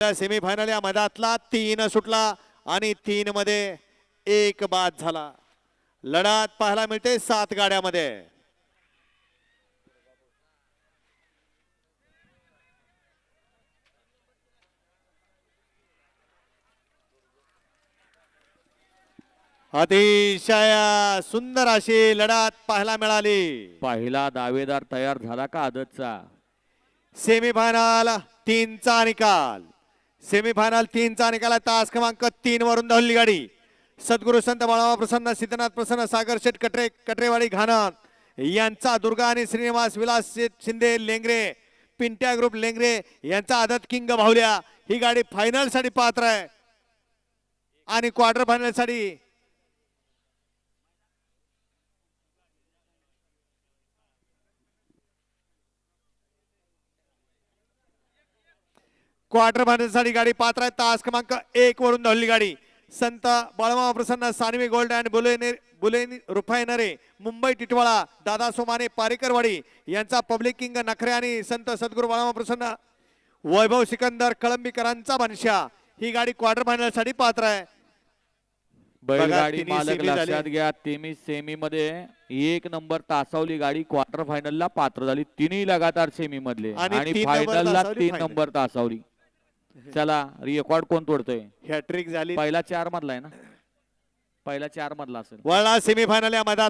Semifinal या मैदानातला 3 सुटला आणि 3 मध्ये 1 बाद झाला. लढत पाहायला मिळते 7 गाड्यामध्ये. अतिशय सुंदर अशी लढत पाहायला मिळाली. पहिला दावेदार तयार झाला का आदतचा? सेमीफायनल 3 चा निकाल. सेमीफायनल 3 चा निकाल. तास क्रमांक 3 वरून धावली गाडी. सद्गुरु संत बाळावा प्रसन्न, सिद्धनाथ प्रसन्न, सागर शेठ कटरे, कटरेवाडी घाणत यांचा दुर्गा आणि श्रीनिवास विलास शिंदे लेंगरे, पिंट्या ग्रुप लेंगरे यांचा आदत किंग भावल्या ही गाडी फायनल साठी पात्र आहे आणि क्वार्टर फायनल साठी क्वार्टर फायनल साठी गाडी पात्र आहे. तास क्रमांक 1 वरून धावली गाडी. संत बाळमामा प्रसन्न, Sanvi gold and bullion refinery, Mumbai Titwala, दादा सोमाने पारेकरवाडी यांचा पब्लिक किंग नखरे आणि संत सद्गुरू बाळमामा प्रसन्न, वैभव सिकंदर कळंबीकरांचा बनशा ही गाडी क्वार्टर फायनल साठी पात्र आहे. बैलगाडी मालक लक्षात घ्या, तिमी सेमी मध्ये 1 नंबर तासावली गाडी क्वार्टर फायनल ला पात्र झाली. तिन्ही लगातार सेमी मधले आणि फायनल ला 3 नंबर तासावली. चला रेकॉर्ड कोण तोडतोय? हॅट्रिक झाली. पहिला 4 मधला आहे ना? पहिला 4 मधला असेल. वळला सेमीफायनल या मैदानात